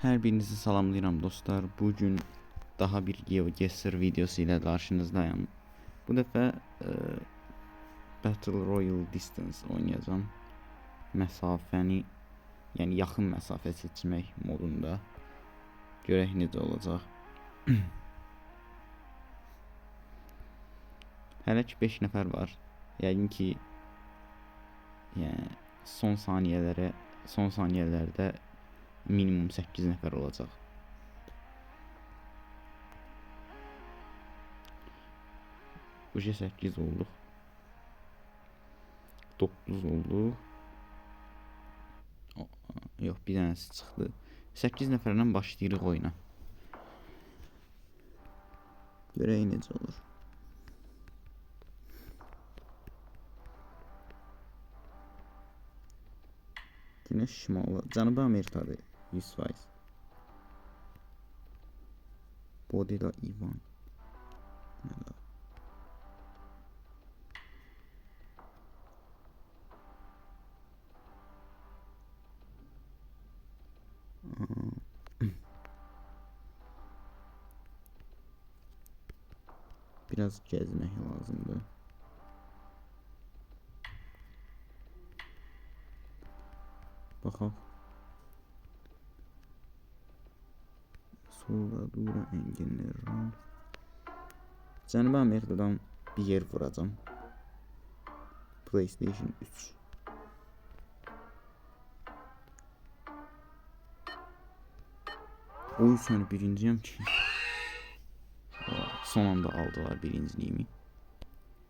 Hər birinizi salamlayıram dostlar. Bugün daha bir GeoGuessr videosu ilə qarşınızdayım. Bu dəfə Battle Royale Distance oynayacağım. Məsafəni, yəni yaxın məsafə seçmək modunda. Görək necə olacaq. Hələ ki 5 nəfər var. Yəqin ki yəni son saniyələrdə minimum 8 nəfər olacaq. Bu 8 olduq. 9 olduq. Yox, bir dənəsi çıxdı. 8 nəfərlə başlayırıq oyuna. Görək necə olur. Günəş şimalı, Cənubi Amerikadır 100%. Bodila İvan. Biraz gezmək lazımdır. Baxaq. Soldadura enginler. Cənubi Amerikadan bir yer vuracam. PlayStation 3. Oyun sonu birinciyəm ki. Son anda aldılar birinciliğimi.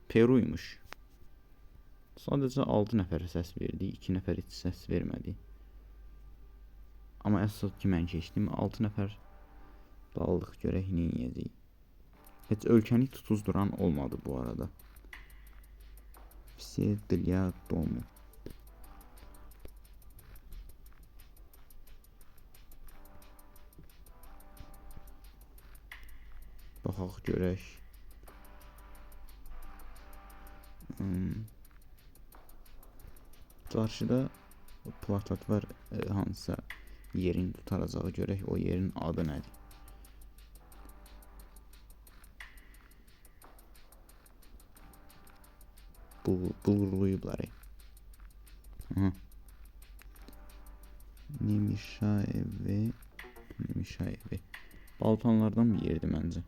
Peruymuş. Sadəcə 6 nəfərə səs verdi, 2 nəfər heç səs vermədi. Amma əsas ki mən keçdim, 6 nəfər daldıq, görək nə edəcəyik. Heç ölkəni tutuzduran olmadı bu arada. Все для дому. Baxaq görək. Qarşıda plakat var, hansısa yerin tutaracağı, görək o yerin adı nədir. Bulurluyublar. Nemişayevi. Balkanlardan bir yerdi məncə.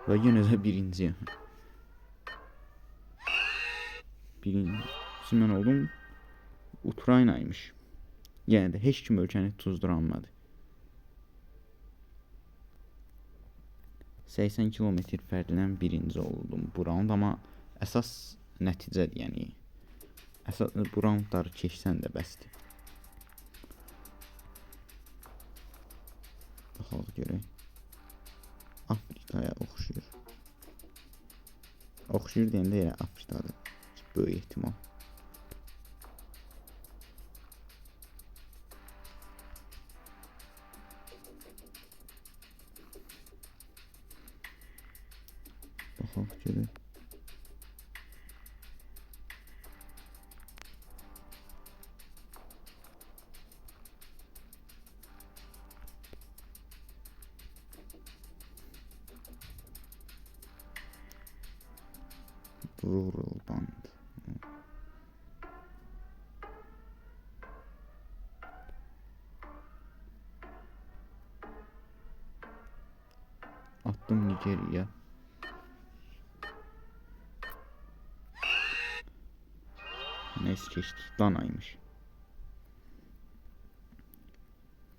Və yenə də birinciyəm. Birincisi mən oldum. Ukraynaymış. Yəni də heç kim ölkəni tuzduranmadı. 80 kilometr fərqlə birinci oldum bu round, amma əsas nəticədir, yəni. Əsas bu roundları keçsən də bəsdir. Baxaq görək. Afrikaya oxşuyur. Oxşuyur deyəndə elə Afrikadır. Böyük ehtimal. Baxaq görək. Rural band. Attım Nigeriya. Neyse keçdik. Danaymış.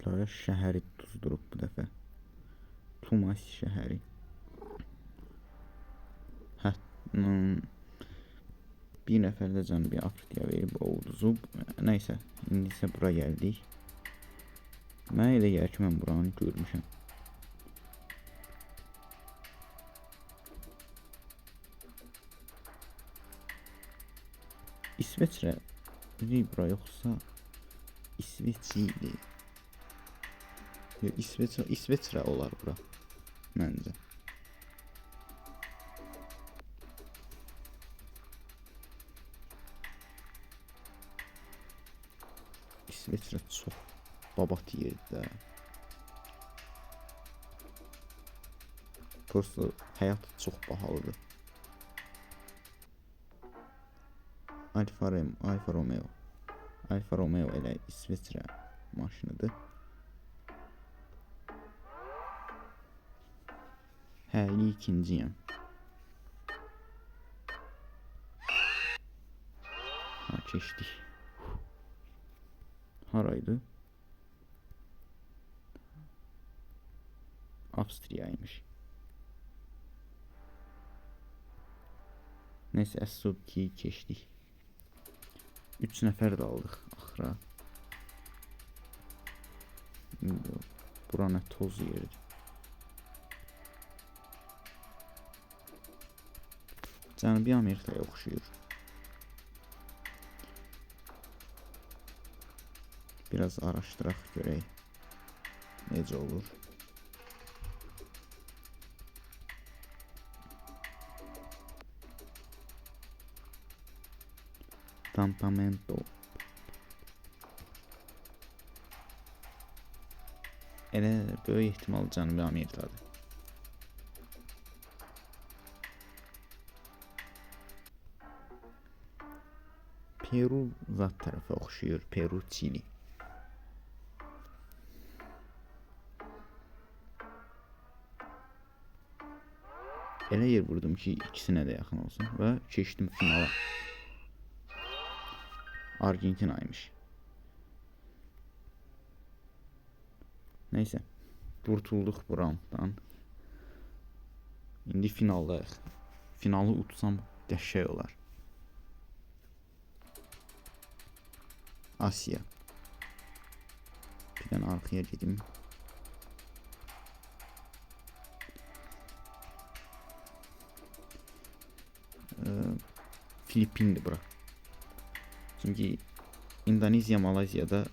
Lara şəhəri tuzdurub bu dəfə. Tumas şəhəri. Bir nəfər də Cənubi Afrikaya verib uduzub. Nəysə, indi isə bura gəldik. Mənə elə gəlir ki, mən buranı görmüşəm. İsveçrə bura yoxsa İsveçli. İsveçrə olar bura məncə. İsveçrə çox babat yerdir də. Prosta həyat çox bahalıdır. Alfa Romeo. Alfa Romeo elə İsveçrə maşınıdır. Həli ikinciyəm. Ha, keçdik. Haraydı? Avstriyaymış. Neyse, S2'yi keçdik. 3 nəfər də aldıq axıra. Bura nə toz yerdir. Cənubi Amerikaya oxşuyur. Biraz araşdıraq görək necə olur. Campamento. Elə böyük ehtimal Cənubi Amerikadır. Peru zat tərəfə oxşuyur. Peru, Çili. Elə yer vurdum ki, ikisinə də yaxın olsun və keçdim finala. Argentinaymış. Neyse, qurtulduq bu rounddan. İndi finaldayıq. Finalı utsam qəşəng olar. Asiya. Bir dənə arxaya gedim. Filipindir bura. Çünki İndoneziya, Malayziyada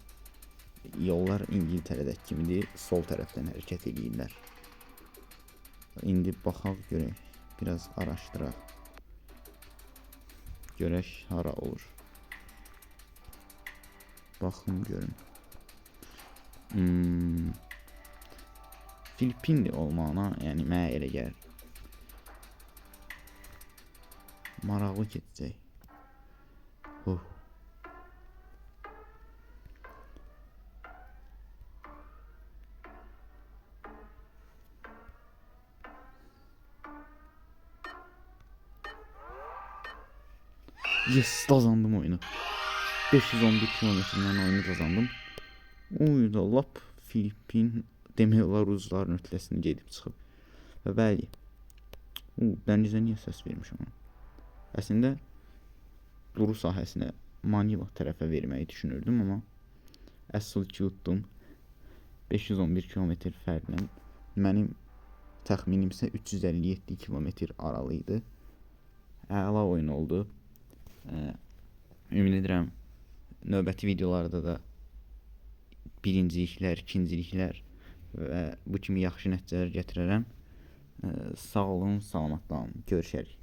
yollar İngiltərədəki kimidir, sol tərəfdən hərəkət edirlər. İndi baxaq görək, biraz araşdıraq. Görək hara olur. Baxın görün. Filipinli olmağına, yəni mənə elə gəlir. Maraqlı keçəcək. Yes, kazandım oyunu. 511 kilometreden oyunu kazandım. Oyunda lap Filipin demək olar Rusların ötüləsini gedib çıxıb. Və bəli. Dənizə niyə səs vermişəm? Əslində Duru sahəsinə Manila tərəfə verməyi düşünürdüm, amma əsl ki utdum. 511 kilometr fərqlə. Mənim təxminim isə 357 kilometr aralı idi. Əla oyun oldu. Ümid edirəm növbəti videolarda da birinciliklər, ikinciliklər və bu kimi yaxşı nəticələr gətirərəm. Sağ olun, salamat qalın. Görüşərik.